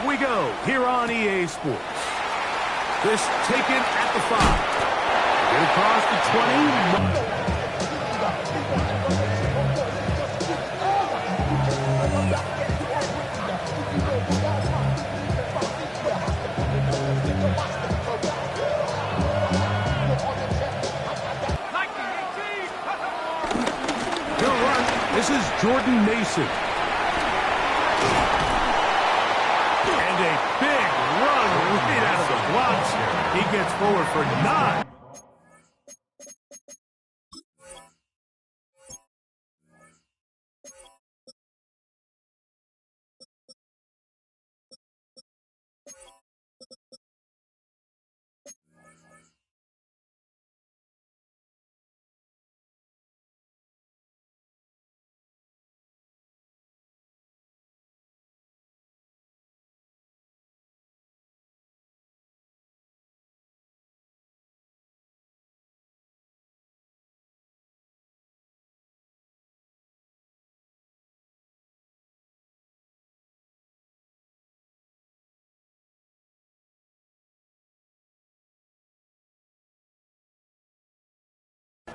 we go here on EA Sports. This taken at the 5. Get across the 20. He'll run. This is Jordan Mason. And a big run right out of the blocks here. He gets forward for 9.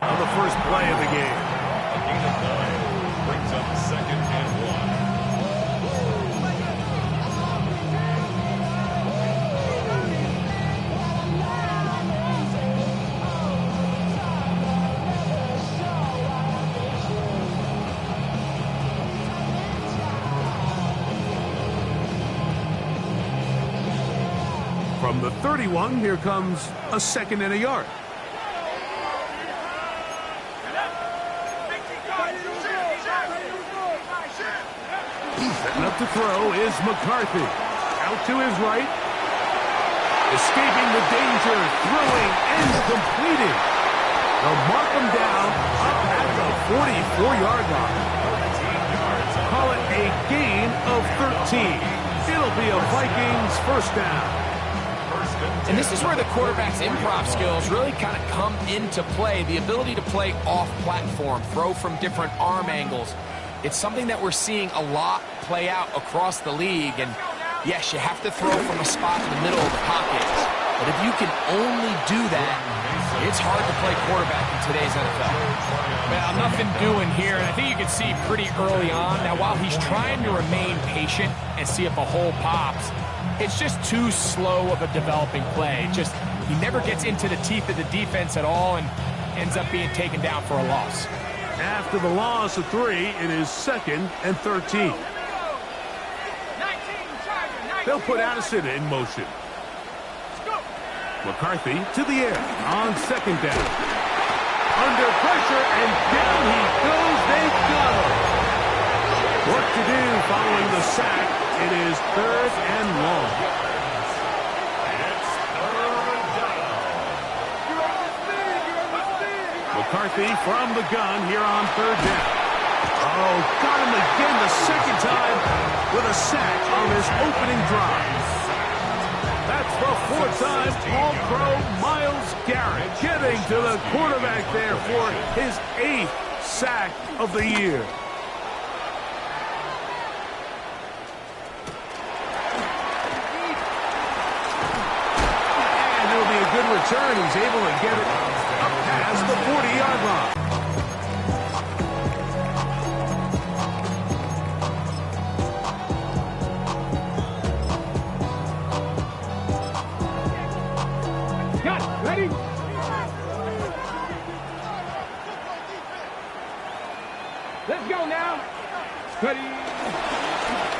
On the first play of the game. A gain of 9 brings up 2nd and 1. From the 31, here comes a 2nd and a yard. Setting up to throw is McCarthy. Out to his right. Escaping the danger. Throwing and completing. They'll mark him down up at the 44-yard line. Call it a gain of 13. It'll be a Vikings first down. And this is where the quarterback's improv skills really kind of come into play. The ability to play off-platform, throw from different arm angles. It's something that we're seeing a lot play out across the league. And yes, you have to throw from a spot in the middle of the pocket. But if you can only do that, it's hard to play quarterback in today's NFL. Well, nothing doing here. And I think you can see pretty early on. Now, while he's trying to remain patient and see if a hole pops, it's just too slow of a developing play. Just he never gets into the teeth of the defense at all and ends up being taken down for a loss. After the loss of 3, it is 2nd and 13. They'll put Addison in motion. McCarthy to the air on 2nd down. Under pressure, and down he goes. They got him. Work to do following the sack. It is 3rd and long. McCarthy from the gun here on 3rd down. Oh, got him again the 2nd time with a sack on this opening drive. That's the 4th time All-Pro Myles Garrett getting to the quarterback there for his 8th sack of the year. And it'll be a good return. He's able to get it up past the 40-yard line. Ready? Let's go now. Ready?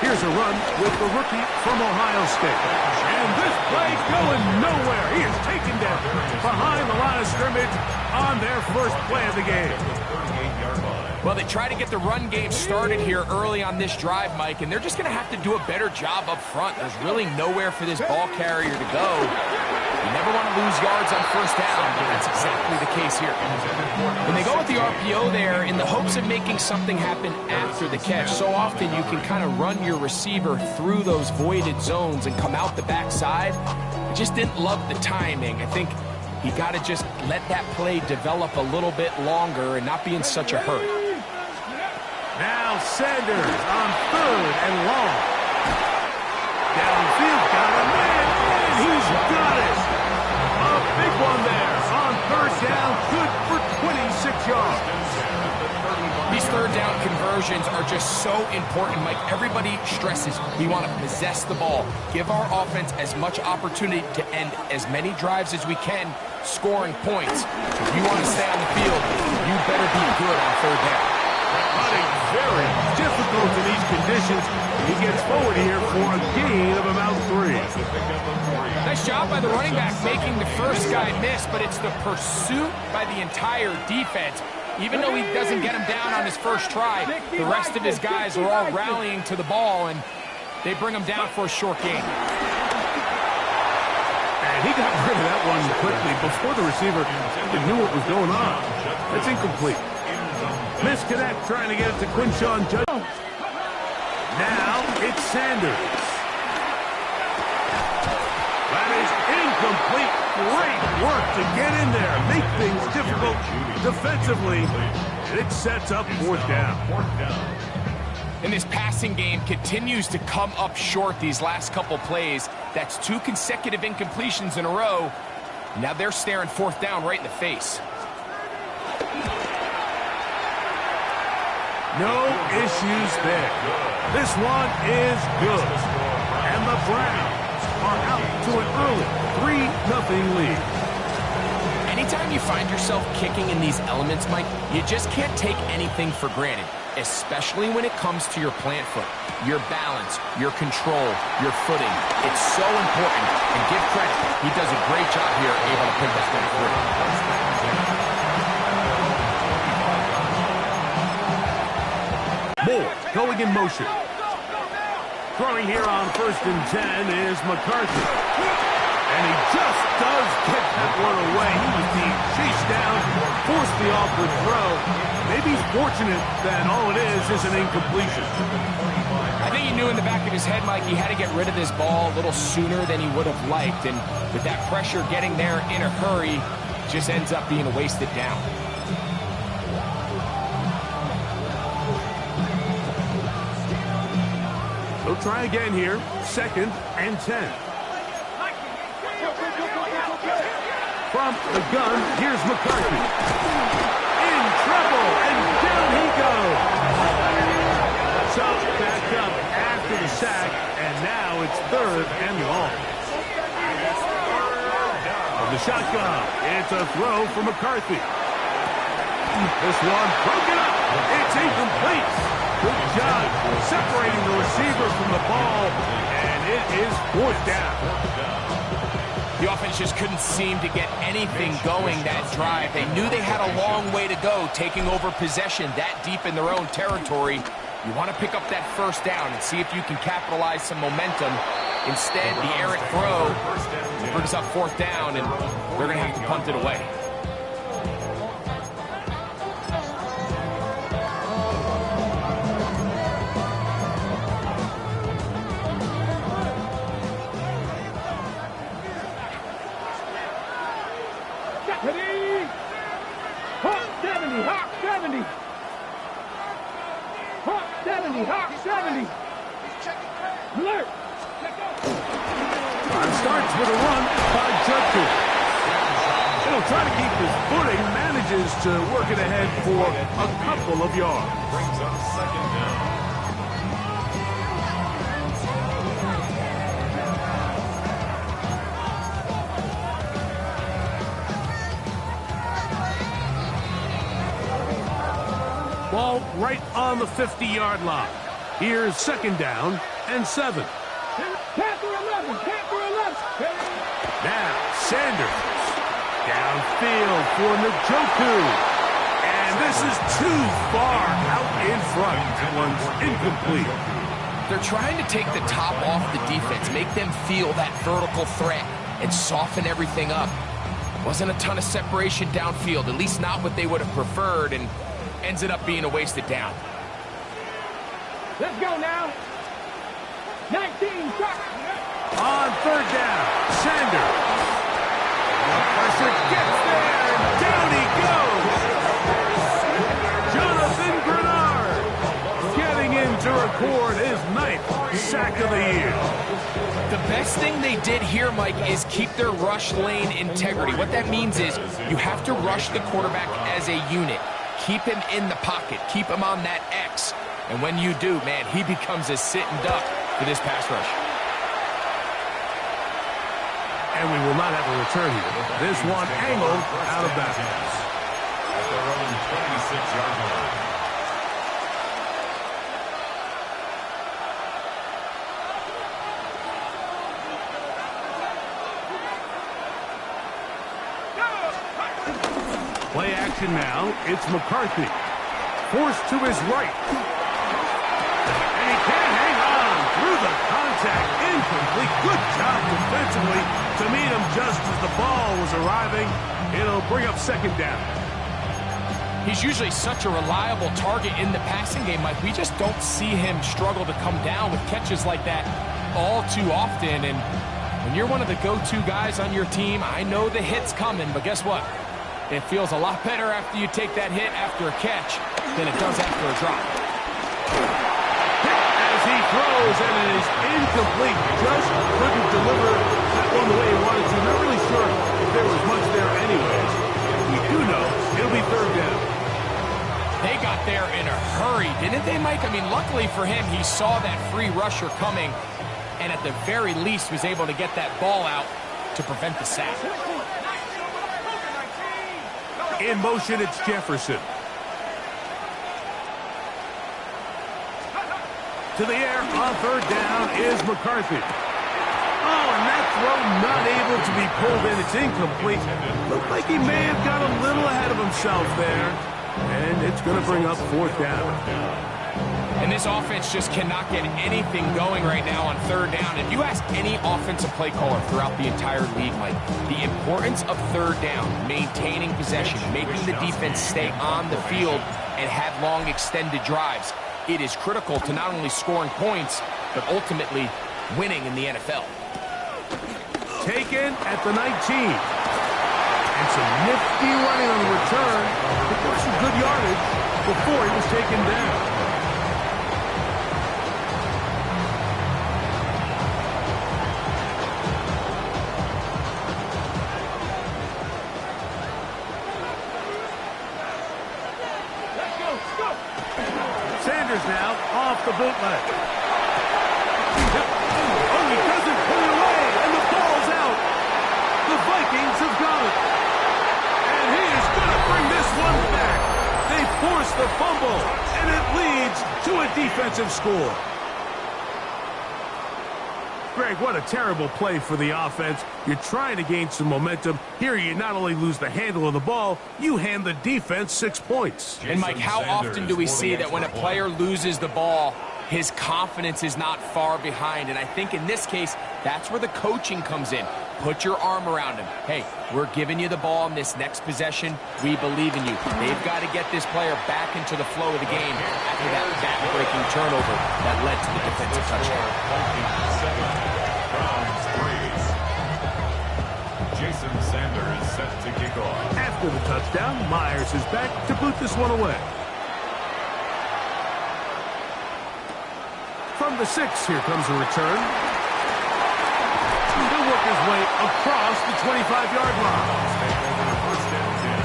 Here's a run with the rookie from Ohio State. And this play going nowhere. He is taken down behind the line of scrimmage on their first play of the game. Well, they try to get the run game started here early on this drive, Mike, and they're just going to have to do a better job up front. There's really nowhere for this ball carrier to go. You never want to lose yards on 1st down, but that's exactly the case here. When they go with the RPO there, in the hopes of making something happen after the catch, so often you can kind of run your receiver through those voided zones and come out the backside. I just didn't love the timing. I think you got to just let that play develop a little bit longer and not be in such a hurry. Now Sanders on 3rd and long. Downfield, got a man, and he's got it. A big one there on third down, good for 26 yards. These third down conversions are just so important, Mike. Everybody stresses we want to possess the ball, give our offense as much opportunity to end as many drives as we can, scoring points. If you want to stay on the field, you better be good on third down. Running very difficult in these conditions. He gets forward here for a gain of about 3. Nice job by the running back making the first guy miss, but it's the pursuit by the entire defense. Even though he doesn't get him down on his first try, the rest of his guys are all rallying to the ball, and they bring him down for a short gain. And he got rid of that one quickly before the receiver knew what was going on. That's incomplete. Misconnect trying to get it to Quinshon Judkins. Now it's Sanders. That is incomplete. Great work to get in there, make things difficult defensively, and it sets up fourth down. And this passing game continues to come up short these last couple plays. That's 2 consecutive incompletions in a row. Now they're staring fourth down right in the face. No issues there. This one is good. And the Browns are out to an early 3-0 lead. Anytime you find yourself kicking in these elements, Mike, you just can't take anything for granted, especially when it comes to your plant foot, your balance, your control, your footing. It's so important, and give credit. He does a great job here, able to pick this one through. Moore going in motion. Throwing here on 1st and 10 is McCarthy. And he just does get that one away. He was being chased down, forced the awkward throw. Maybe he's fortunate that all it is an incompletion. I think he knew in the back of his head, Mike, he had to get rid of this ball a little sooner than he would have liked. And with that pressure getting there in a hurry, just ends up being a wasted down. He'll try again here. 2nd and 10. From the gun, here's McCarthy. In trouble, and down he goes. So back up after the sack, and now it's 3rd and long. From the shotgun, it's a throw for McCarthy. This one broken up. It's incomplete. Good job separating the receiver from the ball, and it is 4th down. The offense just couldn't seem to get anything going that drive. They knew they had a long way to go, taking over possession that deep in their own territory. You want to pick up that first down and see if you can capitalize some momentum. Instead, the errant throw brings up 4th down, and they're going to have to punt it away. Starts with a run by Judkins. He'll try to keep his footing, manages to work it ahead for a couple of yards. Brings up 2nd down. Ball right on the 50-yard line. Here's 2nd down and 7. Now, Sanders. Downfield for Njoku. And this is too far out in front. That one's incomplete. They're trying to take the top off the defense, make them feel that vertical threat, and soften everything up. Wasn't a ton of separation downfield, at least not what they would have preferred, and ends it up being a wasted down. Let's go now. 19, stop. On 3rd down, Sanders. The pressure gets there, and down he goes. Jonathan Grenard getting in to record his 9th sack of the year. The best thing they did here, Mike, is keep their rush lane integrity. What that means is you have to rush the quarterback as a unit. Keep him in the pocket. Keep him on that X. And when you do, man, he becomes a sitting duck for this pass rush. And we will not have a return here. This one angled out of bounds. At their own 26-yard line. Play action now. It's McCarthy. Forced to his right. And he can't hang on through the contact. Incomplete. Good job defensively to meet him just as the ball was arriving. It'll bring up second down. He's usually such a reliable target in the passing game, Mike. We just don't see him struggle to come down with catches like that all too often. And when you're one of the go-to guys on your team, I know the hit's coming, but guess what? It feels a lot better after you take that hit after a catch than it does after a drop. As he throws, and it is incomplete. Just couldn't deliver that one the way he wanted to. Not really sure if there was much there anyways. We do know it'll be third down. They got there in a hurry, didn't they, Mike? I mean, luckily for him, he saw that free rusher coming, and at the very least was able to get that ball out to prevent the sack. In motion, it's Jefferson. To the air on third down is McCarthy. Oh, and that throw not able to be pulled in. It's incomplete. Looked like he may have got a little ahead of himself there. And it's going to bring up fourth down. And this offense just cannot get anything going right now on third down. If you ask any offensive play caller throughout the entire league, Mike, the importance of third down, maintaining possession, making the defense stay on the field and have long extended drives, it is critical to not only scoring points, but ultimately winning in the NFL. Taken at the 19. And some nifty running on the return. But there was some good yardage before he was taken down. Sanders now off the bootleg. Oh, he doesn't put it away, and the ball's out. The Vikings have got it. And he is going to bring this one back. They force the fumble, and it leads to a defensive score. Greg, what a terrible play for the offense. You're trying to gain some momentum. Here you not only lose the handle of the ball, you hand the defense 6 points. And Mike, how often do we see that when a player loses the ball, his confidence is not far behind? And I think in this case, that's where the coaching comes in. Put your arm around him. Hey, we're giving you the ball in this next possession. We believe in you. They've got to get this player back into the flow of the game after that back-breaking turnover that led to the defensive touchdown. Jason Sanders set to kick off. After the touchdown, Myers is back to boot this one away. From the 6, here comes a return. He'll work his way across the 25-yard line. Take over the first down 10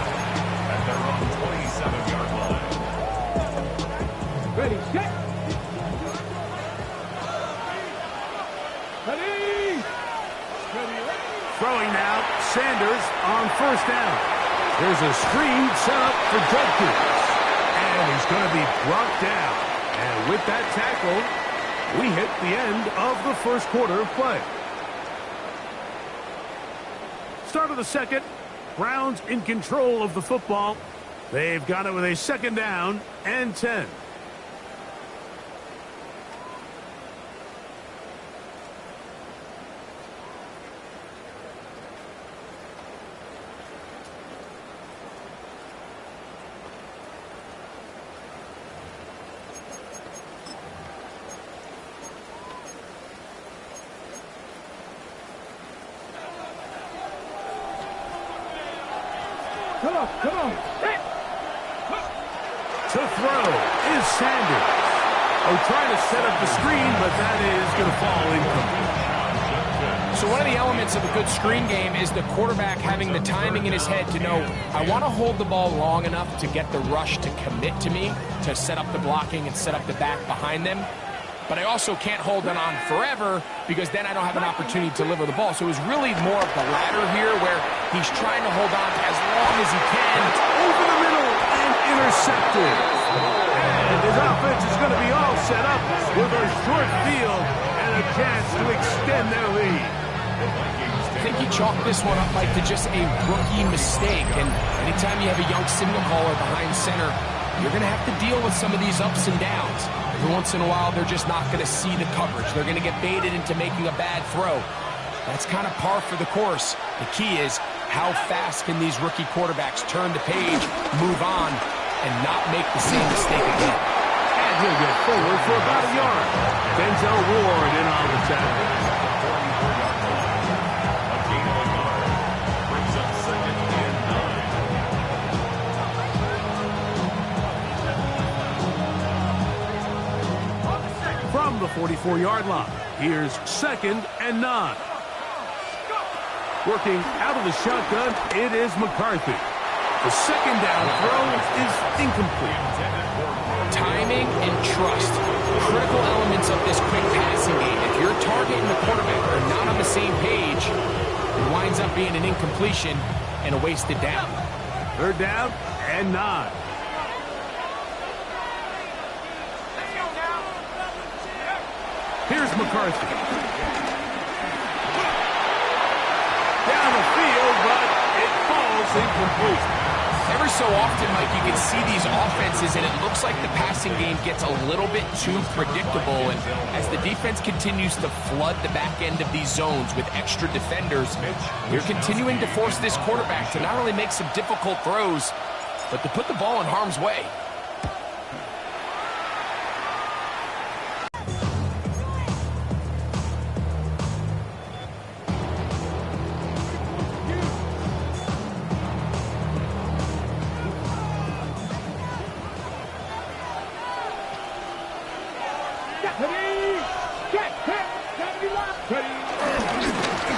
at their own 27-yard line. Ready, set. Ready. Throwing now, Sanders on first down. There's a screen set up for Judkins. And he's going to be brought down. And with that tackle, we hit the end of the first quarter of play. Start of the second. Browns in control of the football. They've got it with a second down and 10. Come on. Hey. To throw is Sanders. Oh, trying to set up the screen, but that is going to fall incomplete. So one of the elements of a good screen game is the quarterback having the timing in his head to know, I want to hold the ball long enough to get the rush to commit to me, to set up the blocking and set up the back behind them. But I also can't hold it on forever because then I don't have an opportunity to deliver the ball. So it was really more of the latter here where he's trying to hold on as long as he can. Over the middle and intercepted. And his offense is going to be all set up with a short field and a chance to extend their lead. I think he chalked this one up, Mike, to just a rookie mistake. And anytime you have a young signal caller behind center, you're going to have to deal with some of these ups and downs. Every once in a while, they're just not going to see the coverage. They're going to get baited into making a bad throw. That's kind of par for the course. The key is how fast can these rookie quarterbacks turn the page, move on, and not make the same mistake again. And he'll get forward for about a yard. Denzel Ward in on the tackle. A gain of a yard. Brings up 2nd and 9. From the 44-yard line, here's 2nd and 9. Working out of the shotgun, it is McCarthy. The second down throw is incomplete. Timing and trust, critical elements of this quick passing game. If your target and the quarterback are not on the same page, it winds up being an incompletion and a wasted down. 3rd down and 9. Here's McCarthy. Down the field, but it falls incomplete. Every so often, Mike, you can see these offenses, and it looks like the passing game gets a little bit too predictable. And as the defense continues to flood the back end of these zones with extra defenders, you're continuing to force this quarterback to not only make some difficult throws, but to put the ball in harm's way.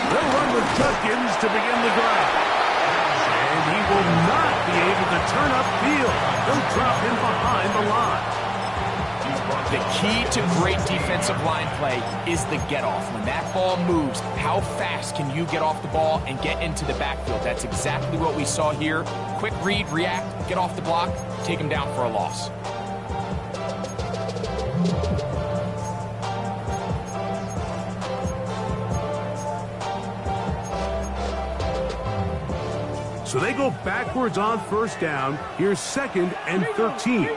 They'll run with Judkins to begin the drive. And he will not be able to turn upfield. They'll drop him behind the line. The key to great defensive line play is the get-off. When that ball moves, how fast can you get off the ball and get into the backfield? That's exactly what we saw here. Quick read, react, get off the block, take him down for a loss. So they go backwards on 1st down. Here's 2nd and 13. Here we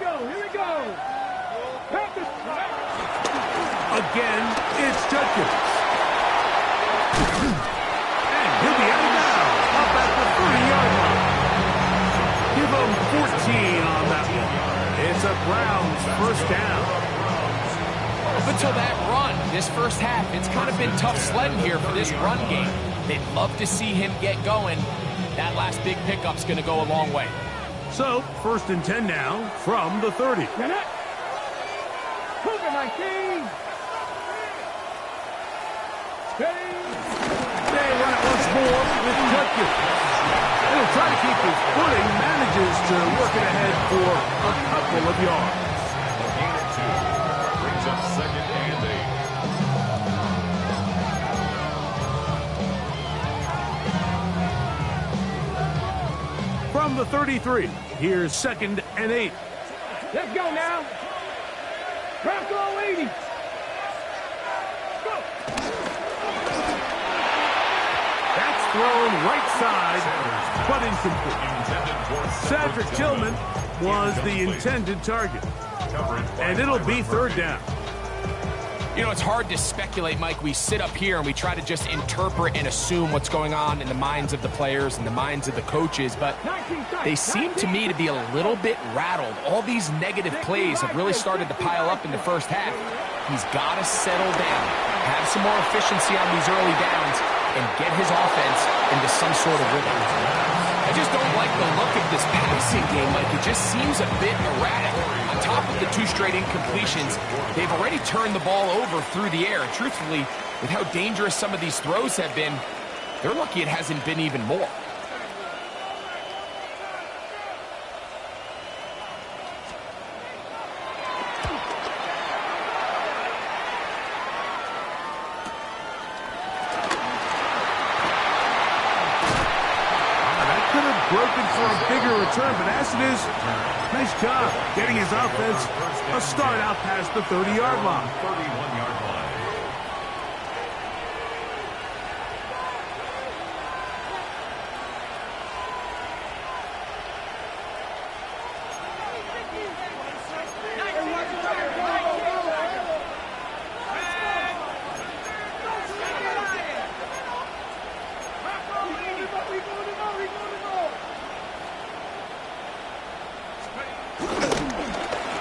go. Again, it's Judkins. And he'll be out of bounds up at the 30-yard line. Give him 14 on that one. It's a Browns 1st down. Up until that run, this first half, it's kind of been tough sledding here for this run game. They'd love to see him get going. That last big pickup's going to go a long way. So, 1st and 10 now from the 30. Move it, my team. They run it once more with Judkins. He'll try to keep his footing, manages to work it ahead for a couple of yards. A gain of 2. Brings up 2nd and 8. From the 33, here's 2nd and 8. Let's go now. Bronco 80. Go. That's thrown right side, but incomplete. Cedric Tillman was the intended target. And it'll be 3rd down. You know, it's hard to speculate, Mike. We sit up here and we try to just interpret and assume what's going on in the minds of the players and the minds of the coaches, but they seem to me to be a little bit rattled. All these negative plays have really started to pile up in the first half. He's got to settle down, have some more efficiency on these early downs, and get his offense into some sort of rhythm. I just don't like the look of this passing game, Mike. It just seems a bit erratic. On top of the 2 straight incompletions, they've already turned the ball over through the air. And truthfully, with how dangerous some of these throws have been, they're lucky it hasn't been even more. Broken for a bigger return, but as it is, nice job getting his offense a start out past the 30-yard line. 31-yard line.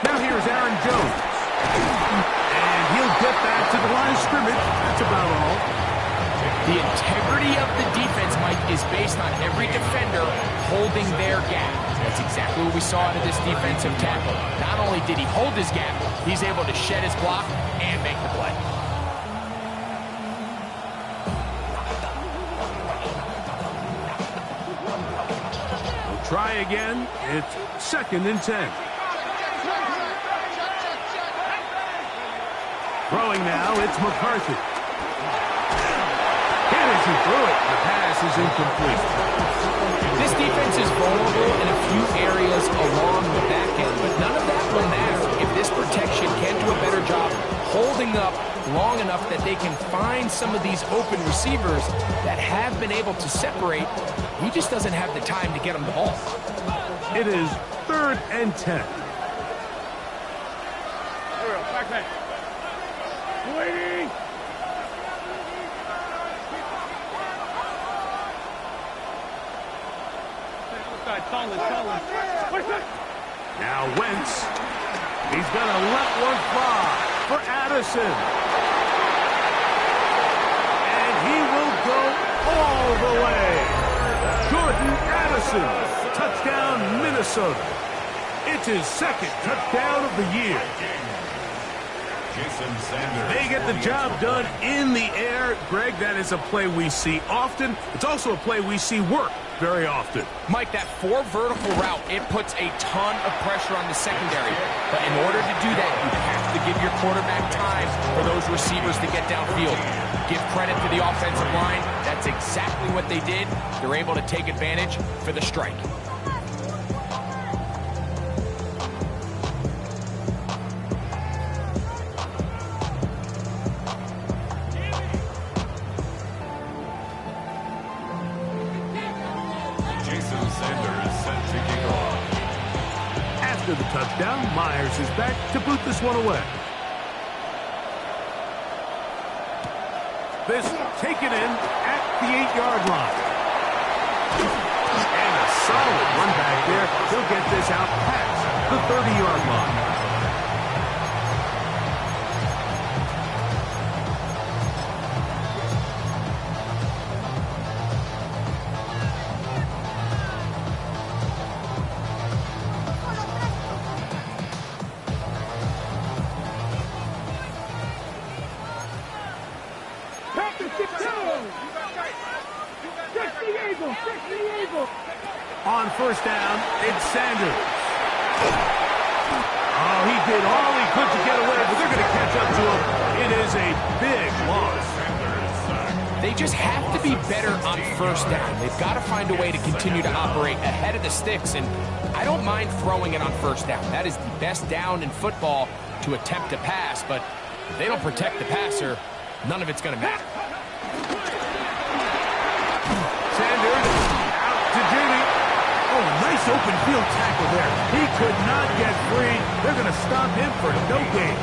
Now here's Aaron Jones. And he'll get back to the line of scrimmage. That's about all. The integrity of the defense, Mike, is based on every defender holding their gap. That's exactly what we saw out of this defensive tackle. Not only did he hold his gap, he's able to shed his block and make the play. We'll try again. It's 2nd and 10. Throwing now, it's McCarthy. And as he threw it, the pass is incomplete. This defense is vulnerable in a few areas along the back end, but none of that will matter if this protection can't do a better job holding up long enough that they can find some of these open receivers that have been able to separate. He just doesn't have the time to get them the ball. It is 3rd and 10. Back. Waiting. Now Wentz. He's going to let one fly for Addison. And he will go all the way. Jordan Addison. Touchdown, Minnesota. It's his 2nd touchdown of the year. Jason Sanders. They get the job done in the air. Greg, that is a play we see often. It's also a play we see work very often. Mike, that 4 vertical route, it puts a ton of pressure on the secondary. But in order to do that, you have to give your quarterback time for those receivers to get downfield. Give credit to the offensive line. That's exactly what they did. They're able to take advantage for the strike. After the touchdown, Myers is back to boot this one away. This taken in at the 8-yard line. And a solid run back there. He'll get this out past the 30-yard line. On 1st down, it's Sanders. Oh, he did all he could to get away, but they're going to catch up to him. It is a big loss. They just have to be better on 1st down. They've got to find a way to continue to operate ahead of the sticks, and I don't mind throwing it on 1st down. That is the best down in football to attempt to pass, but if they don't protect the passer, none of it's going to matter. Sanders out to Jimmy. Oh, nice open field tackle there. He could not get free. They're going to stop him for no gain.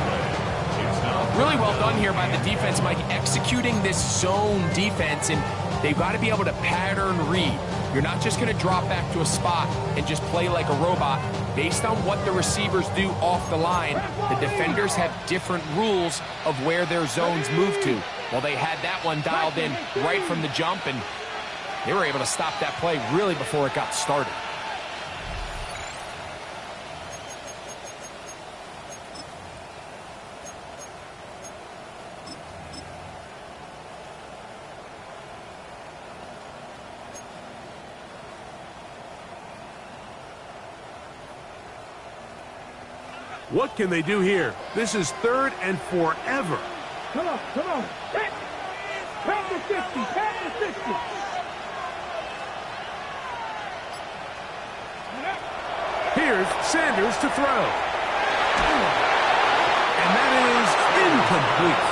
Really well done here by the defense, Mike, executing this zone defense, and they've got to be able to pattern read. You're not just going to drop back to a spot and just play like a robot. Based on what the receivers do off the line, the defenders have different rules of where their zones move to. Well, they had that one dialed in right from the jump, and They were able to stop that play really before it got started. What can they do here? This is 3rd and forever. Come on, come on. Pack the 50, pack the 50. Here's Sanders to throw. And that is incomplete.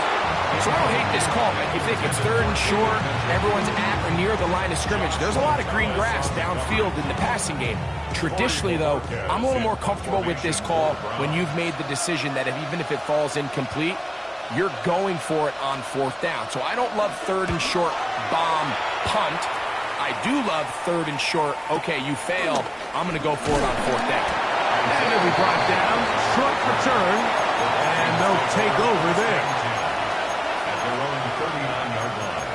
So I don't hate this call, but you think it's 3rd and short, everyone's at or near the line of scrimmage. There's a lot of green grass downfield in the passing game. Traditionally, though, I'm a little more comfortable with this call when you've made the decision that even if it falls incomplete, you're going for it on 4th down. So I don't love 3rd and short bomb punt. I do love 3rd and short, okay, you failed, I'm going to go for it on 4th down. And it'll be brought down, short return, and they'll take over there. At their own 39-yard line.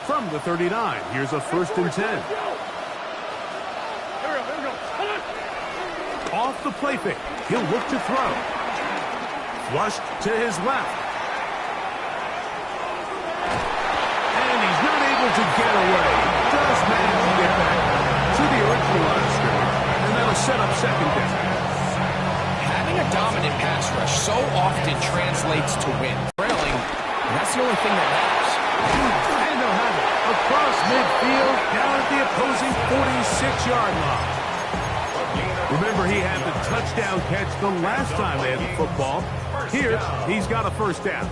From the 39, here's a 1st and 10. Here we go. Off the play fake, he'll look to throw. Flushed to his left. And he's not able to get away. Does manage to get back to the original line of scrimmage, and that'll set up 2nd down. Having a dominant pass rush so often translates to wins. Trailing, and that's the only thing that matters. And they'll have it across midfield, down at the opposing 46-yard line. Remember, he had the touchdown catch the last time they had the football. Here, he's got a 1st down.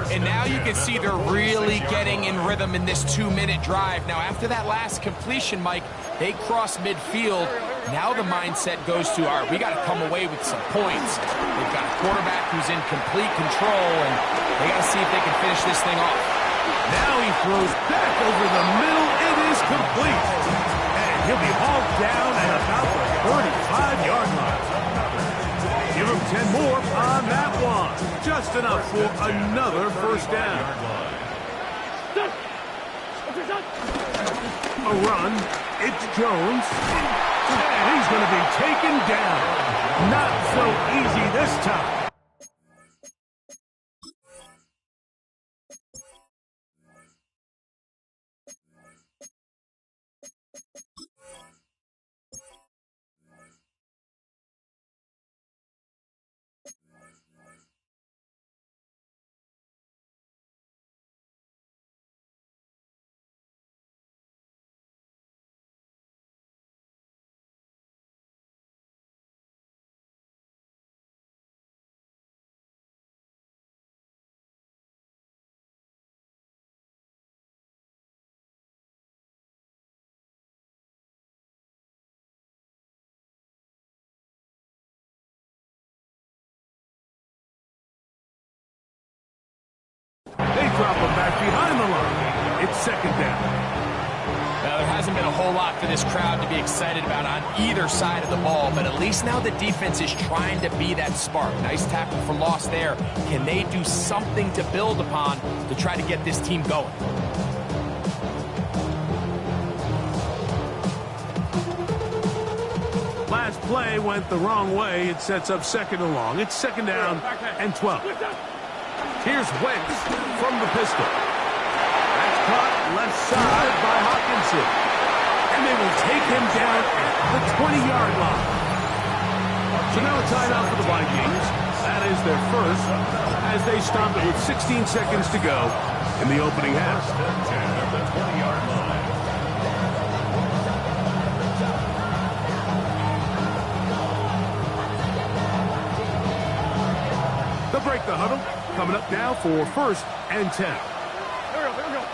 And now you can see they're really getting in rhythm in this 2-minute drive. Now, after that last completion, Mike, they cross midfield. Now the mindset goes to, all right, we got to come away with some points. They've got a quarterback who's in complete control, and they got to see if they can finish this thing off. Now he throws back over the middle. It is complete. And he'll be hauled down at about the 35-yard line. Give him 10 more on that one. Just enough for another 1st down. A run. It's Jones. And he's going to be taken down. Not so easy this time. They drop him back behind the line. It's 2nd down. Now, there hasn't been a whole lot for this crowd to be excited about on either side of the ball, but at least now the defense is trying to be that spark. Nice tackle for loss there. Can they do something to build upon to try to get this team going? Last play went the wrong way. It sets up 2nd and long. It's 2nd down and 12. Here's Wentz from the pistol. That's caught left side by Hawkinson. And they will take him down at the 20-yard line. So now a timeout for the Vikings. That is their first, as they stop it with 16 seconds to go in the opening half. At the 20-yard line. They'll break the huddle. Coming up now for 1st and 10. Here we go.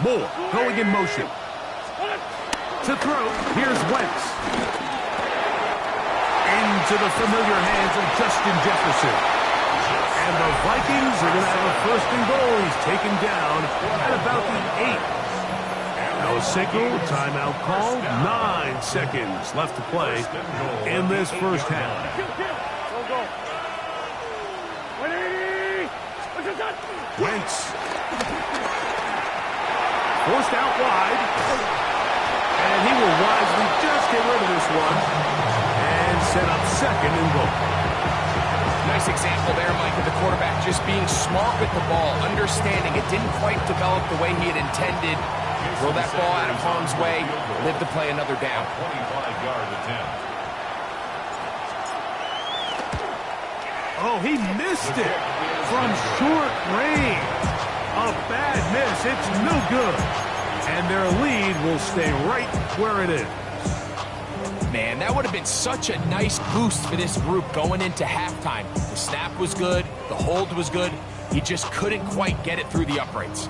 Moore going in motion. To throw, here's Wentz. Into the familiar hands of Justin Jefferson. And the Vikings are going to have a 1st and goal. He's taken down at about the 8. Now a signal, timeout call, 9 seconds left to play in this first half. Wentz. Forced out wide. And he will wisely just get rid of this one. And set up second and goal. Nice example there, Mike, of the quarterback just being smart with the ball, understanding it didn't quite develop the way he had intended. Throw that ball out of harm's way, live to play another down. 25-yard attempt. Oh, he missed it from short range. A bad miss. It's no good. And their lead will stay right where it is. Man, that would have been such a nice boost for this group going into halftime. The snap was good. The hold was good. He just couldn't quite get it through the uprights.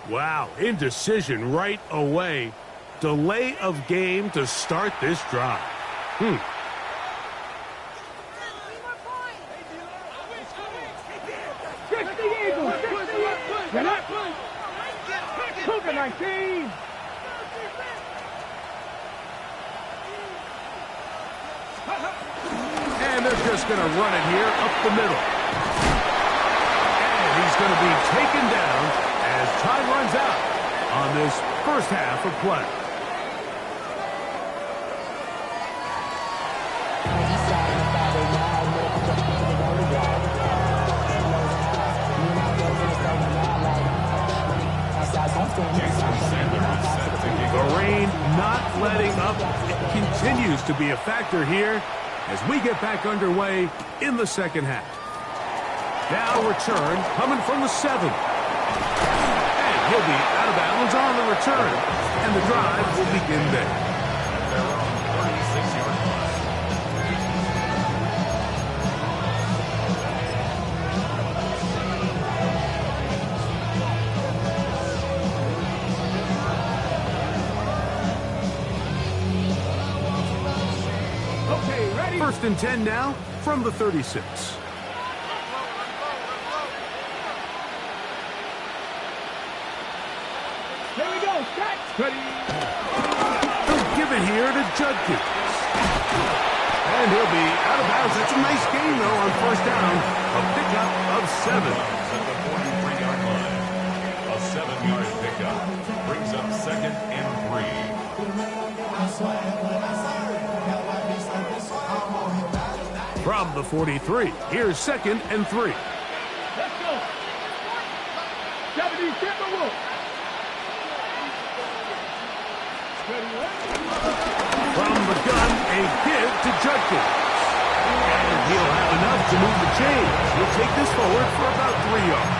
Wow, indecision right away. Delay of game to start this drive. And they're just going to run it here up the middle. And he's going to be taken down as time runs out on this first half of play. The rain not letting up. It continues to be a factor here as we get back underway in the second half. Now return coming from the 7. And he'll be out of bounds on the return. And the drive will begin there. At their own 36-yard line. Okay, ready? First and 10 now from the 36. Here we go. Catch. Ready. He'll give it here to Judkins. And he'll be out of bounds. That's a nice gain, though, on first down. A pickup of 7. At the 43-yard line. A 7-yard pickup. Brings up second and 3. From the 43, here's second and 3. Let's go. 70 Timberwolves. From the gun, a give to Judkins. And he'll have enough to move the chains. He'll take this forward for about 3 yards.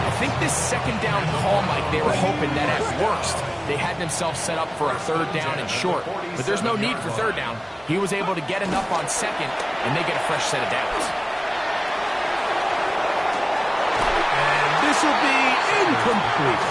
I think this second down call, Mike, they were hoping that at worst they had themselves set up for a third down and short. But there's no need for third down. He was able to get enough on second, and they get a fresh set of downs. And this will be incomplete.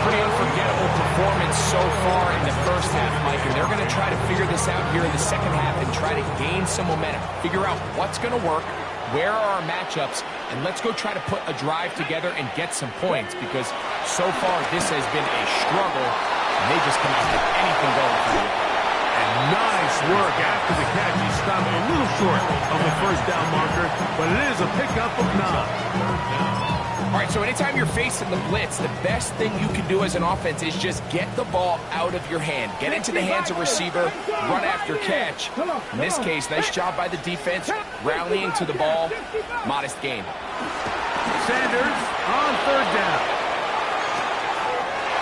Pretty unforgettable performance so far in the first half, Mike, and they're going to try to figure this out here in the second half and try to gain some momentum. Figure out what's going to work, where are our matchups, and let's go try to put a drive together and get some points, because so far this has been a struggle, and they just cannot get anything going for you. And nice work after the catch. He stopped a little short of the first down marker, but it is a pickup of 9. All right, so anytime you're facing the blitz, the best thing you can do as an offense is just get the ball out of your hand. Get into the hands of receiver, run after catch. In this case, nice job by the defense, rallying to the ball. Modest gain. Sanders on third down.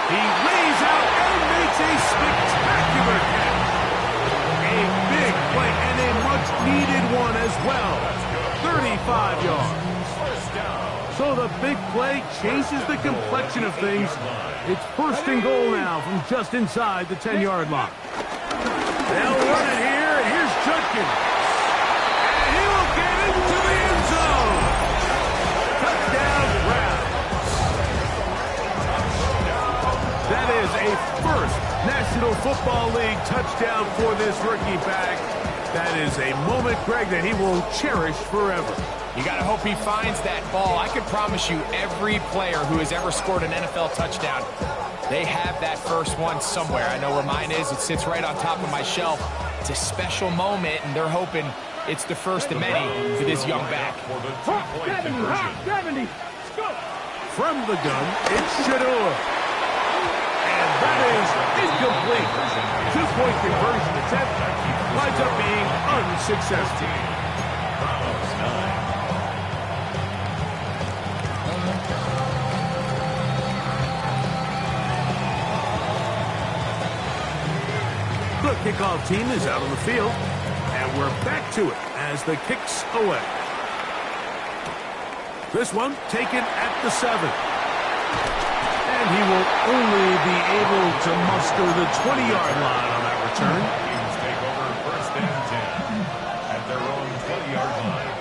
He lays out and makes a spectacular catch. A big play and a much-needed one as well. 35 yards. First down. So the big play changes the complexion of things. It's first and goal now from just inside the 10-yard line. They'll run it here, and here's Judkins. And he will get into the end zone. Touchdown, Browns. That is a first National Football League touchdown for this rookie back. That is a moment, Greg, that he will cherish forever. You got to hope he finds that ball. I can promise you every player who has ever scored an NFL touchdown, they have that first one somewhere. I know where mine is. It sits right on top of my shelf. It's a special moment, and they're hoping it's the first of many for this young back. 70. From the gun, it's Shador. And that is incomplete. Two-point conversion attempt winds up being unsuccessful. The kickoff team is out on the field, and we're back to it as the kick's away. This one taken at the 7. And he will only be able to muster the 20-yard line on that return. Teams take over first and 10 at their own 20-yard line.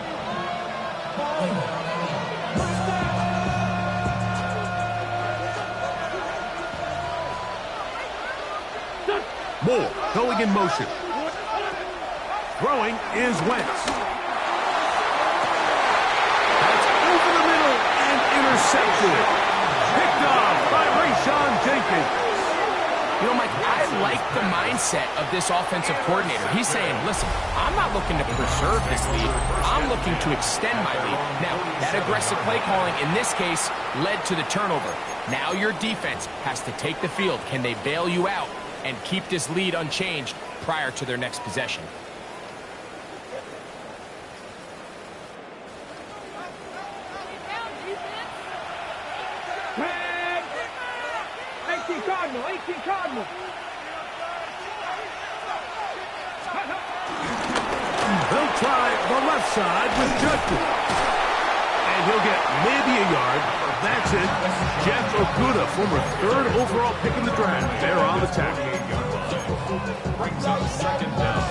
Moore going in motion. Throwing is Wentz. That's over the middle and intercepted. Picked off by Rayshawn Jenkins. You know, Mike, I like the mindset of this offensive coordinator. He's saying, listen, I'm not looking to preserve this lead. I'm looking to extend my lead. Now, that aggressive play calling in this case led to the turnover. Now your defense has to take the field. Can they bail you out and keep this lead unchanged prior to their next possession? Flag. 18 Cardinal. They'll try the left side with Judkins. And he'll get maybe a yard. That's it. Jeff Okudah, former 3rd overall pick in the draft. They're on the tackle. Brings up second down.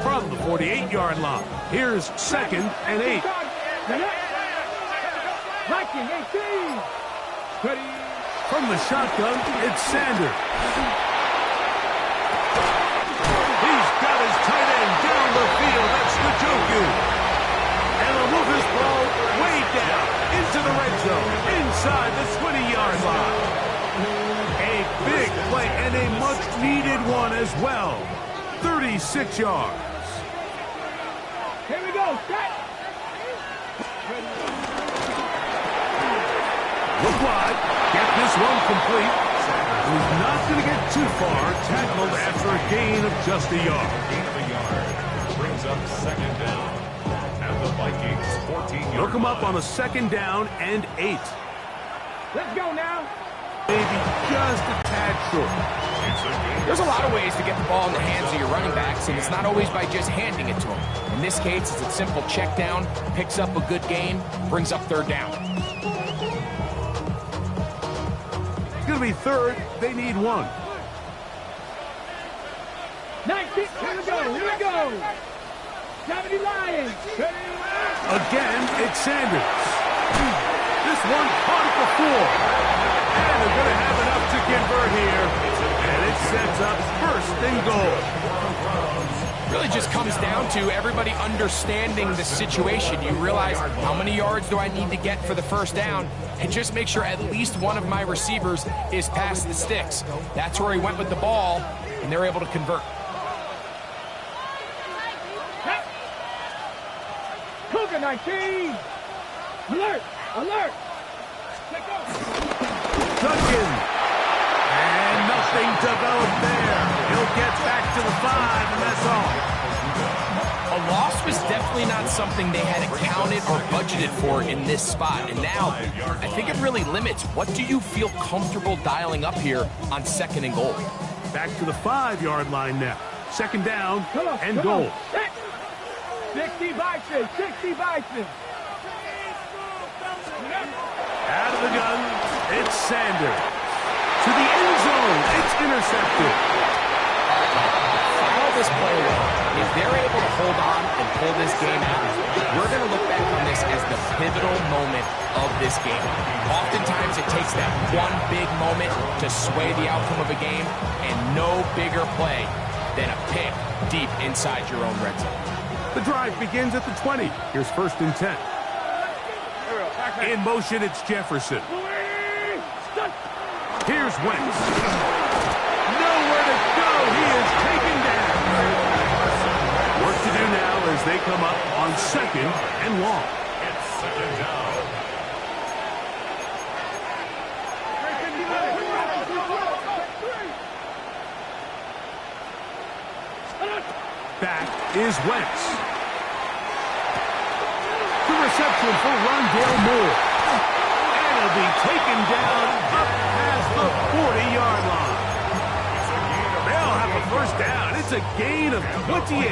From the 48-yard line, here's 2nd and 8. Viking 18. From the shotgun, it's Sanders. He's got his tight end down the field. That's Njoku. And he'll move his ball way down into the red zone, inside the 20-yard line. A big play and a much-needed one as well. 36 yards. Here we go. Set. Look wide. Get this one complete. He's not going to get too far. Tackled after a gain of just a yard. Gain of a yard. Brings up second down. And the Vikings 14-yard Look him up line. on a 2nd down and 8. Let's go now. Maybe just a tad short. There's a lot of ways to get the ball in the hands of your running backs, and it's not always by just handing it to them. In this case, it's a simple check down, picks up a good gain, brings up 3rd down. It's going to be 3rd. They need 1. 19. Here we go. 70 Lions. Again, it's Sanders. This one caught at the 4. And they're going to have enough to convert here. And it sets up 1st and goal. Really just comes down to everybody understanding the situation. You realize how many yards do I need to get for the 1st down, and just make sure at least one of my receivers is past the sticks. That's where he went with the ball, and they're able to convert. Cougar 19. Alert. Judkins. And nothing developed there. He'll get back to the 5, and that's all. A loss was definitely certainly not something they had accounted or budgeted for in this spot. And now, I think it really limits. What do you feel comfortable dialing up here on 2nd and goal? Back to the 5-yard line now. 2nd down and goal. 60 Bison, 60 Bison. Out of the gun, it's Sanders. To the end zone, it's intercepted. Follow this play well. If they're able to hold on and pull this game out, we're going to look back on this as the pivotal moment of this game. Oftentimes, it takes that one big moment to sway the outcome of a game, and no bigger play than a pick deep inside your own red zone. The drive begins at the 20. Here's 1st and 10. In motion, it's Jefferson. Here's Wentz. Nowhere to go. He is taken down. Work to do now as they come up on 2nd and long. It's 2nd down. Back is Wentz. The reception for Rondale Moore. And it'll be taken down up past the 40-yard line. They'll have a 1st down. It's a gain of 28.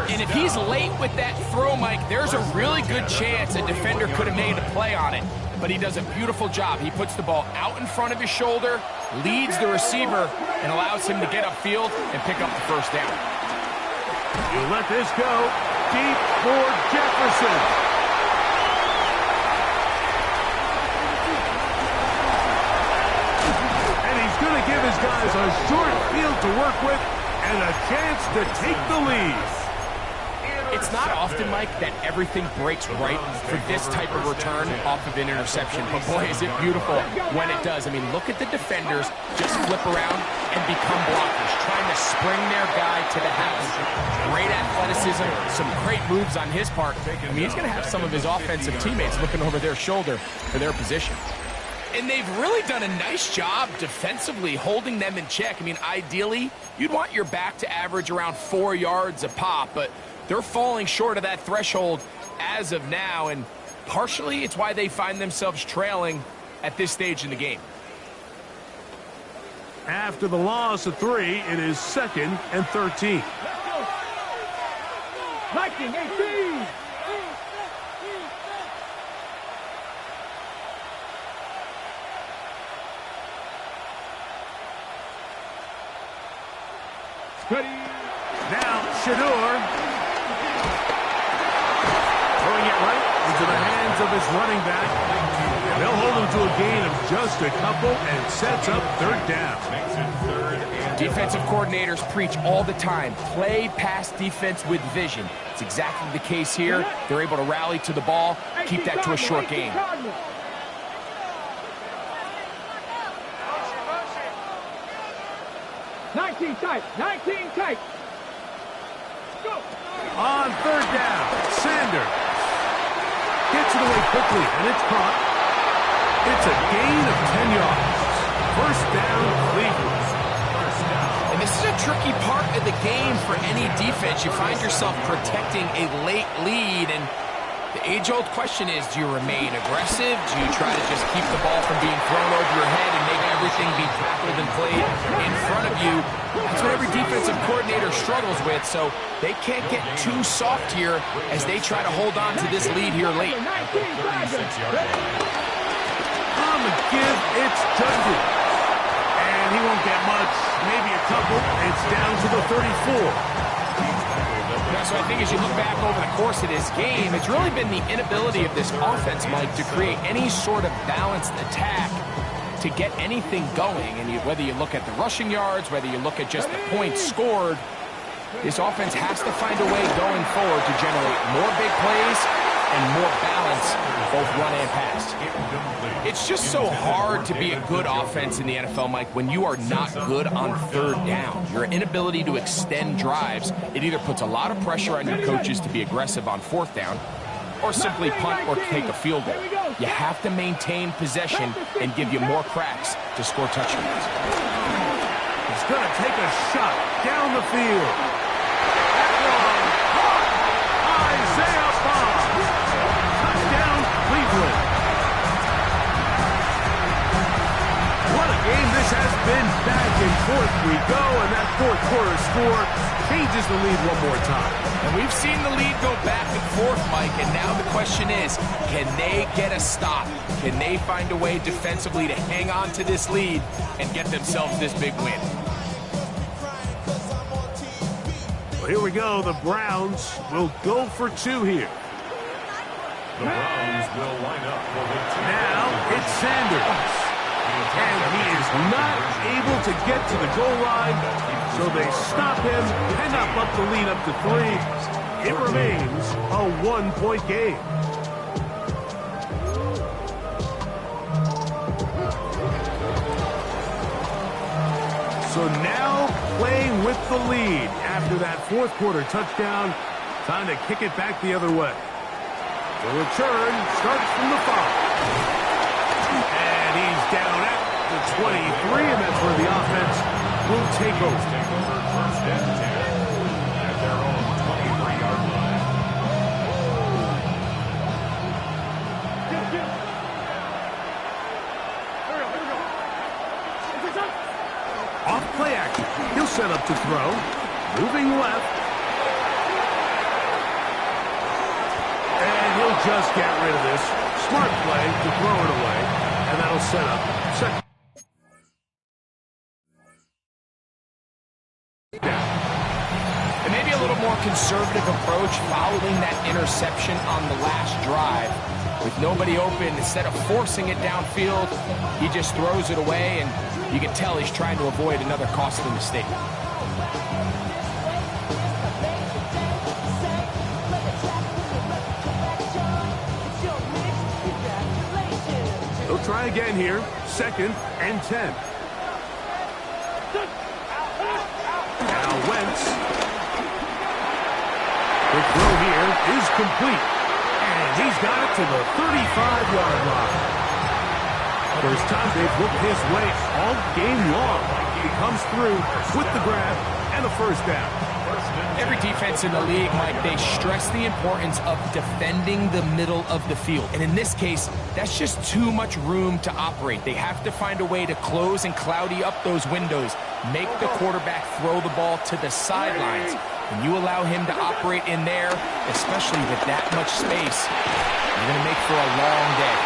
And if he's late with that throw, Mike, there's a really good chance a defender could have made a play on it. But he does a beautiful job. He puts the ball out in front of his shoulder, leads the receiver, and allows him to get upfield and pick up the 1st down. You let this go deep for Jefferson. And he's going to give his guys a short field to work with and a chance to take the lead. It's not often, Mike, that everything breaks right for this type of return off of an interception. But boy, is it beautiful when it does. I mean, look at the defenders just flip around and become blockers, trying to spring their guy to the house. Great athleticism, some great moves on his part. I mean, he's going to have some of his offensive teammates looking over their shoulder for their position. And they've really done a nice job defensively holding them in check. I mean, ideally, you'd want your back to average around 4 yards a pop, but they're falling short of that threshold as of now, and partially it's why they find themselves trailing at this stage in the game. After the loss of 3, it is 2nd and 13. Viking 18. Now Shador. Throwing it right into the hands of his running back. They'll hold him to a gain of just a couple and sets up 3rd down. Defensive coordinators preach all the time, play pass defense with vision. It's exactly the case here. They're able to rally to the ball, keep that to a short gain. Nineteen tight. Go. On 3rd down, Sanders gets it away quickly, and it's caught. It's a gain of 10 yards. 1st down, Cleveland. And this is a tricky part of the game for any defense. You find yourself protecting a late lead, and the age-old question is, do you remain aggressive? Do you try to just keep the ball from being thrown over your head and make everything be tackled and played in front of you? That's what every defensive coordinator struggles with, so they can't get too soft here as they try to hold on to this lead here late. On the give, it's Judges. And he won't get much, maybe a couple. It's down to the 34. So I think as you look back over the course of this game, it's really been the inability of this offense, Mike, to create any sort of balanced attack to get anything going. And whether you look at the rushing yards, whether you look at just the points scored, this offense has to find a way going forward to generate more big plays and more balance, both run and pass. It's just so hard to be a good offense in the NFL, Mike, when you are not good on 3rd down. Your inability to extend drives, it either puts a lot of pressure on your coaches to be aggressive on 4th down or simply punt or take a field goal. You have to maintain possession and give you more cracks to score touchdowns. He's going to take a shot down the field. That one caught by spins back and forth we go, and that fourth quarter score changes the lead one more time. And we've seen the lead go back and forth, Mike, and now the question is, can they get a stop? Can they find a way defensively to hang on to this lead and get themselves this big win? Well, here we go. The Browns will go for two here. The Browns will line up for the two. Now it's Sanders. And he is not able to get to the goal line, so they stop him, cannot bump the lead up to 3. It remains a 1-point game. So now playing with the lead after that fourth quarter touchdown, time to kick it back the other way. The return starts from the 5. And he's down at the 23, and that's where the offense will take over. First and 10 at their own 23-yard line. Off play action. He'll set up to throw. Moving left. And he'll just get rid of this. Smart play to throw it away. And that'll set up second. And maybe a little more conservative approach following that interception on the last drive. With nobody open, instead of forcing it downfield, he just throws it away, and you can tell he's trying to avoid another costly mistake. He'll try again here. 2nd and 10. Now Wentz. The throw here is complete. And he's got it to the 35-yard line. First time they've looked his way all game long. He comes through with the grab and a first down. Every defense in the league, Mike, they stress the importance of defending the middle of the field. And in this case, that's just too much room to operate. They have to find a way to close and cloudy up those windows, make the quarterback throw the ball to the sidelines. When you allow him to operate in there, especially with that much space, you're going to make for a long day.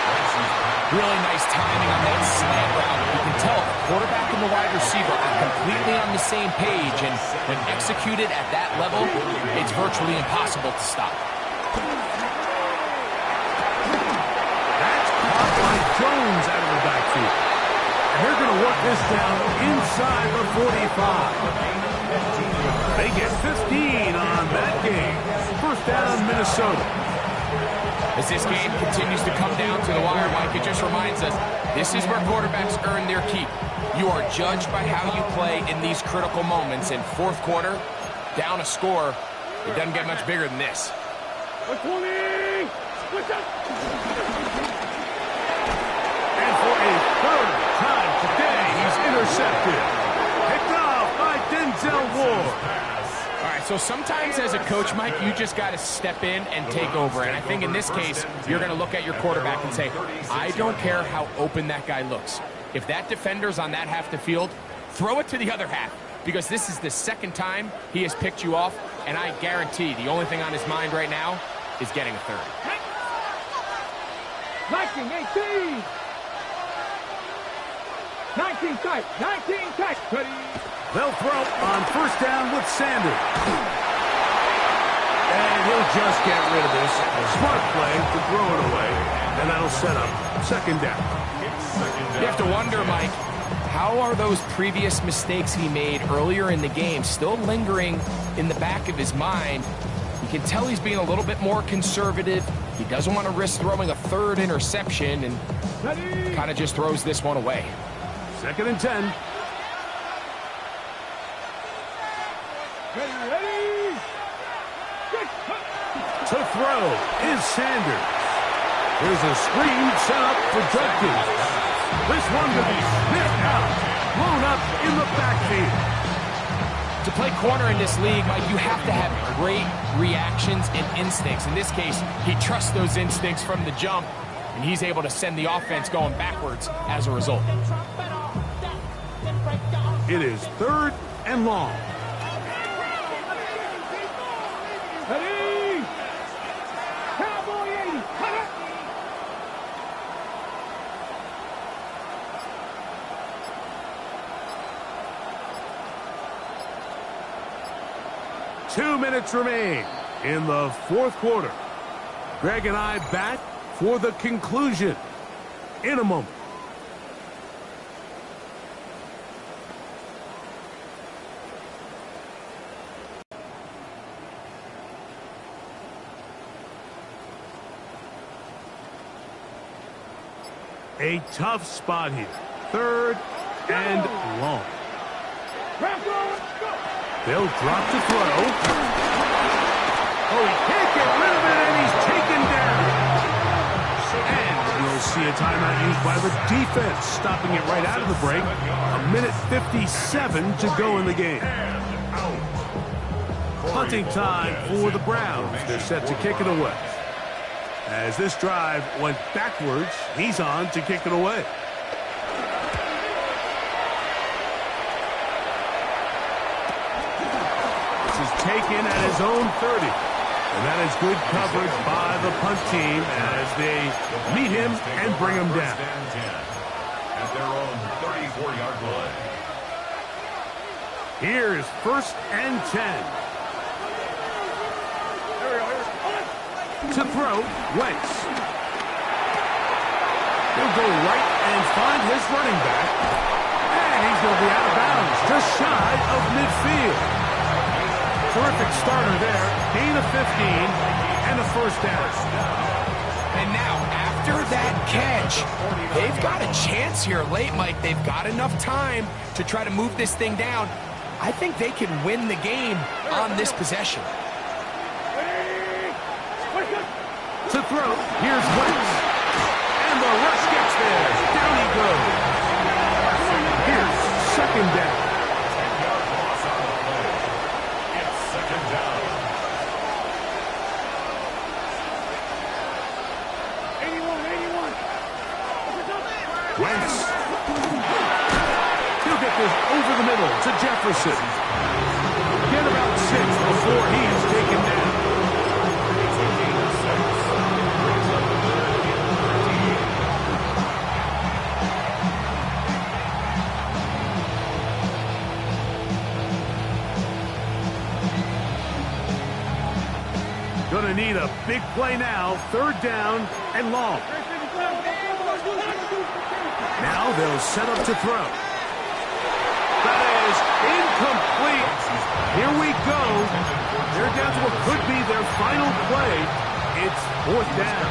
Really nice timing on that slant route. You can tell the quarterback and the wide receiver are completely on the same page, and when executed at that level, it's virtually impossible to stop. That's caught by Jones out of the backfield. And they're going to work this down inside the 45. They get 15 on that game. First down, Minnesota. As this game continues to come down to the wire, Mike, it just reminds us, this is where quarterbacks earn their keep. You are judged by how you play in these critical moments. In fourth quarter, down a score, it doesn't get much bigger than this. And for a third time today, he's intercepted. Picked off by Denzel Ward. All right, so sometimes as a coach, Mike, you just got to step in and take over. And I think in this case, you're going to look at your quarterback and say, I don't care how open that guy looks. If that defender's on that half the field, throw it to the other half. Because this is the second time he has picked you off. And I guarantee the only thing on his mind right now is getting a third. 19, 18. 19 tight. 19 tight. Ready. They'll throw on first down with Sanders. And he'll just get rid of this. A smart play to throw it away. And that'll set up second down. You have to wonder, Mike, how are those previous mistakes he made earlier in the game still lingering in the back of his mind? You can tell he's being a little bit more conservative. He doesn't want to risk throwing a third interception and kind of just throws this one away. 2nd and 10. Ready. To throw is Sanders. There's a screen set up for Judkins. This one to be sniffed out, blown up in the backfield. To play corner in this league, Mike, you have to have great reactions and instincts. In this case, he trusts those instincts from the jump, and he's able to send the offense going backwards as a result. It is 3rd and long. Ready? Cowboy 80. Cut it. Two minutes remain in the 4th quarter. Greg and I back for the conclusion in a moment. A tough spot here. 3rd and long. They'll drop to throw. Oh, he can't get rid of it, and he's taken down. And we'll see a timeout used by the defense, stopping it right out of the break. 1:57 to go in the game. Punting time for the Browns. They're set to kick it away. As this drive went backwards, he's on to kick it away. This is taken at his own 30. And that is good coverage by the punt team as they meet him and bring him down. At their own 34-yard line. Here's 1st and 10. To throw, Wentz. He'll go right and find his running back. And he's going to be out of bounds, just shy of midfield. Terrific starter there. Gain of 15 and a 1st down. And now, after that catch, they've got a chance here late, Mike. They've got enough time to try to move this thing down. I think they can win the game on this possession. To throw, here's Wentz. And the rush gets there. Down he goes. Here's 2nd down. 10-yard loss on the play. It's 2nd down. 81. Wentz. He'll get this over the middle to Jefferson. Get about 6 before he is taken down. Gonna need a big play now. 3rd down and long. Now they'll set up to throw. That is incomplete. Here we go. They're down to what could be their final play. It's 4th down.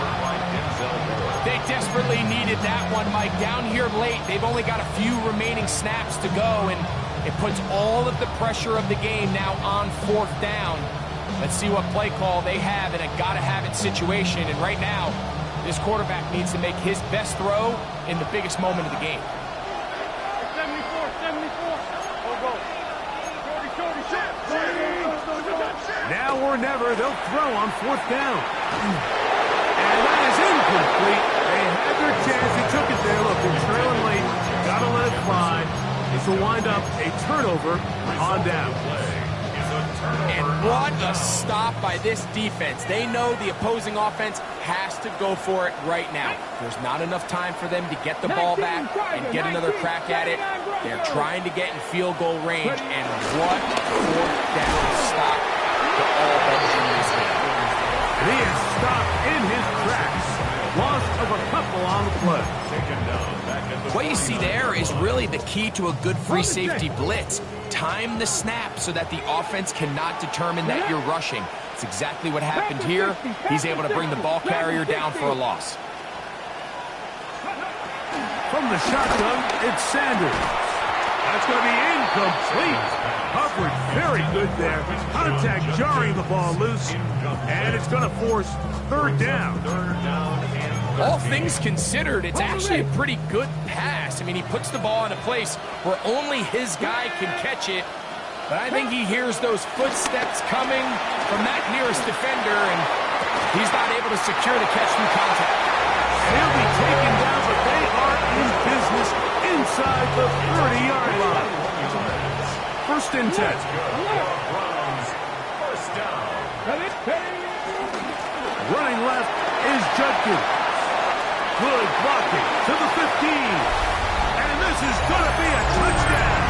They desperately needed that one, Mike. Down here late, they've only got a few remaining snaps to go, and it puts all of the pressure of the game now on 4th down. Let's see what play call they have in a gotta-have-it situation. And right now, this quarterback needs to make his best throw in the biggest moment of the game. 74. Now or never, they'll throw on 4th down. And that is incomplete. They had their chance. They took it there. Look, they're trailing late. Gotta let it fly. This will wind up a turnover on down. And what a stop by this defense. They know the opposing offense has to go for it right now. There's not enough time for them to get the ball back and get another crack at it. They're trying to get in field goal range, and what a 4th down stop to all but in this game. And he is stopped in his tracks. Loss of a couple on the play. What you see there is really the key to a good free safety blitz. Time the snap so that the offense cannot determine that you're rushing. It's exactly what happened here. He's able to bring the ball carrier down for a loss. From the shotgun, it's Sanders. That's going to be incomplete. Coverage very good there. Contact jarring the ball loose. And it's going to force 3rd down. All things considered, it's actually a pretty good pass. I mean, he puts the ball in a place where only his guy can catch it. But I think he hears those footsteps coming from that nearest defender, and he's not able to secure the catch through contact. He'll be taken down, but they are in business inside the 30-yard line. First and 10. Browns. First down. Running left is Judkins. Good blocking to the 15. And this is going to be a touchdown.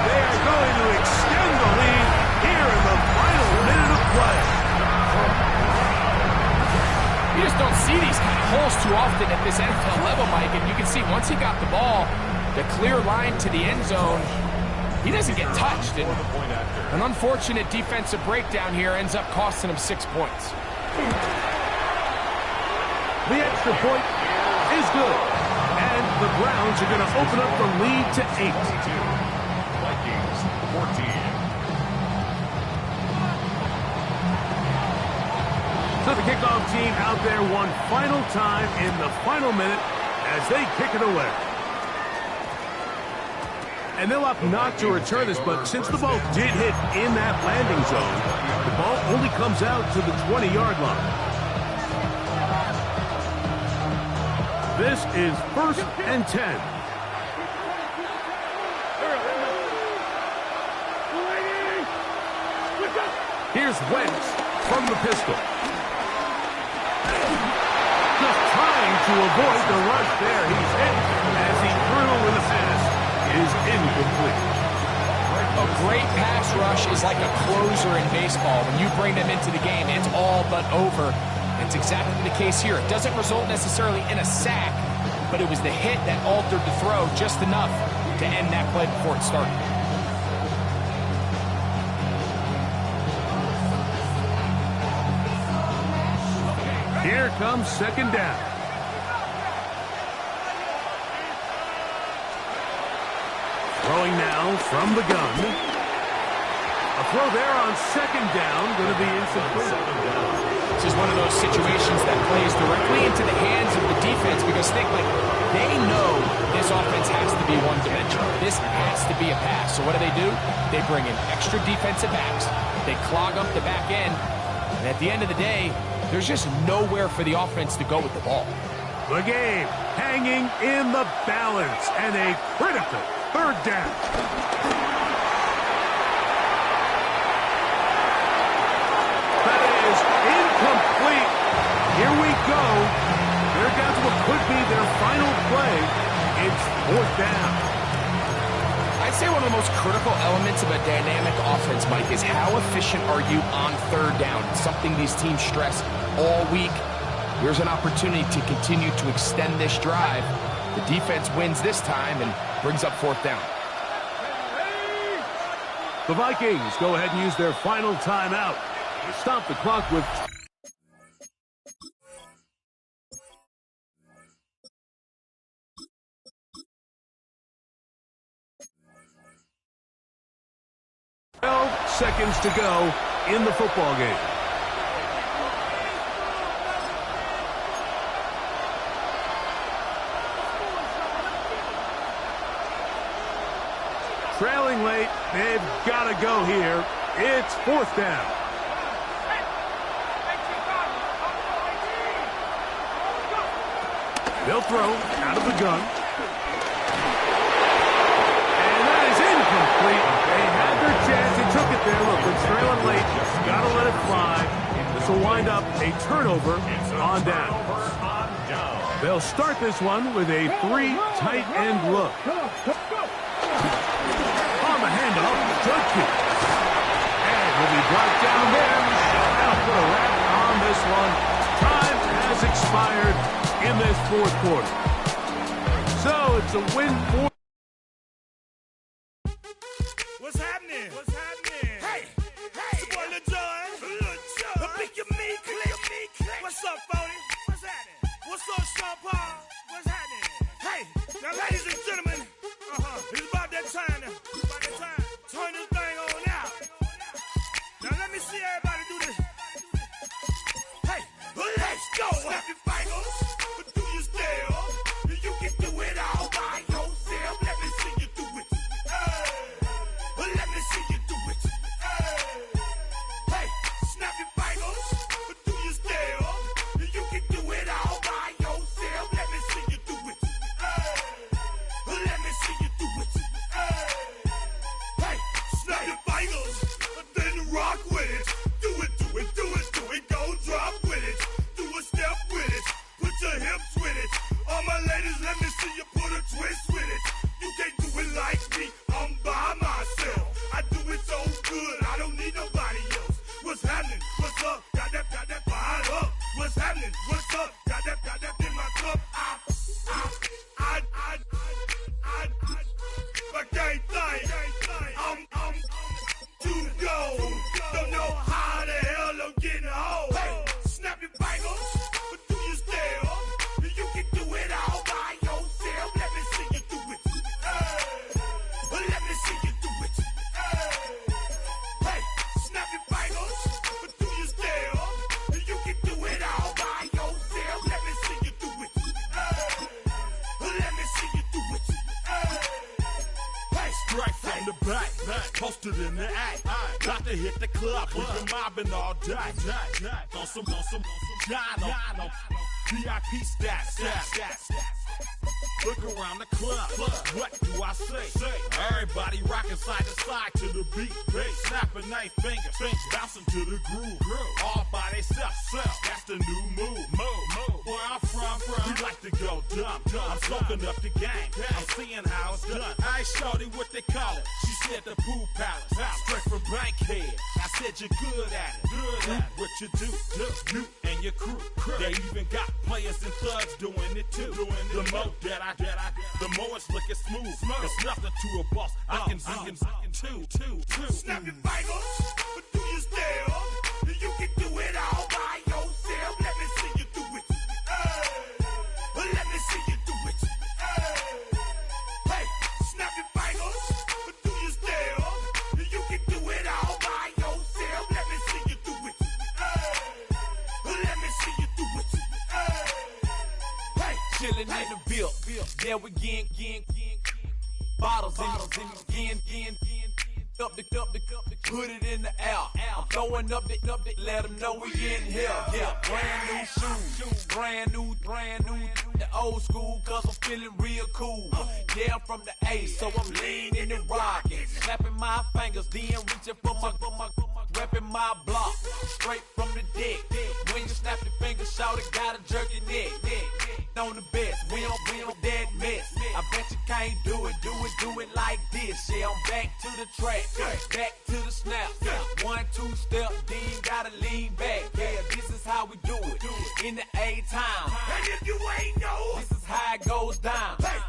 They are going to extend the lead here in the final minute of play. You just don't see these kind of holes too often at this NFL level, Mike. And you can see once he got the ball, the clear line to the end zone, he doesn't get touched. And an unfortunate defensive breakdown here ends up costing him 6 points. The extra point is good. And the Browns are going to open up the lead to 8. Vikings 14. So the kickoff team out there one final time in the final minute as they kick it away. And they'll opt not to return this, but since the ball did hit in that landing zone, the ball only comes out to the 20-yard line. This is first and 10. Here's Wentz from the pistol. Just trying to avoid the rush there. He's hit as he threw with a pass is incomplete. A great pass rush is like a closer in baseball. When you bring them into the game, it's all but over. It's exactly the case here. It doesn't result necessarily in a sack, but it was the hit that altered the throw just enough to end that play before it started. Here comes second down. Throwing now from the gun. A throw there on second down, going to be incomplete. This is one of those situations that plays directly into the hands of the defense because they know this offense has to be one-dimensional. This has to be a pass. So what do? They bring in extra defensive backs. They clog up the back end. And at the end of the day, there's just nowhere for the offense to go with the ball. The game hanging in the balance and a critical third down. That is incomplete. Here we go. They're down to what could be their final play. It's fourth down. I'd say one of the most critical elements of a dynamic offense, Mike, is how efficient are you on third down? It's something these teams stress all week. Here's an opportunity to continue to extend this drive. The defense wins this time and brings up fourth down. The Vikings go ahead and use their final timeout to stop the clock with... seconds to go in the football game. Trailing late, they've got to go here. It's fourth down. They'll throw out of the gun. And that is incomplete. They had their chance. They took it there. Look, they're trailing late. Got to let it fly. This will wind up a turnover on down. They'll start this one with a three tight end look. On the handoff, Judkins. And will be brought down there. That'll put a wrap on this one. Time has expired in this fourth quarter. So it's a win for... What's happening? What's happening? Hey, it's your boy Lil Jon. Pick your meat click. What's up, Phony? What's happening? What's up, Sean Paul? What's happening? Hey, now ladies and gentlemen, it's about that time now. Turn this thing on out. Now let me see everybody do this. Hey, let's go. Snap your fingers, but do you still? You can do it all by yourself. posted in the act. Got to hit the club. We've been mobbing all day. On some Jono. VIP stats. Look around the club. What do I say? Everybody rocking side to side to the beat. Snapping night fingers, bouncing to the groove. All by themselves. That's the new move. Where I'm from, we like to go dumb. I'm soaking up the game. I'm seeing how it's done. I ain't shorty what they call it. She said the pool palace. Straight from Bankhead. I said you're good at it. What you do, you and your crew. They even got players and thugs doing it too. The more that I the more it's looking smooth. It's nothing to a boss. I can two. Snap your fingers, but do you still? You can do it all by yourself. Let me see you do it. Let me see you do it. Hey, snap your fingers, but do you still? You can do it all by yourself. Let me see you do it. Let me see you do it. Hey, Chillin' in the Ville. There we again. Bottles in again. Up the put it in the air. I'm throwing up the, let them know we in here. Yeah, brand new shoes, brand new. The old school, cause I'm feeling real cool. Yeah, I'm from the A, so I'm leaning and rocking. Snapping my fingers, then reaching for my repping my block. Straight from the deck. When you snap your fingers, shout it, gotta jerk your neck. On the best, we don't dead mess. I bet you can't do it like this. Yeah, I'm back to the track, back to the snap. 1, 2 step, then gotta lean back. Yeah, this is how we do it in the A time. and if you ain't know, This is how it goes down. hey,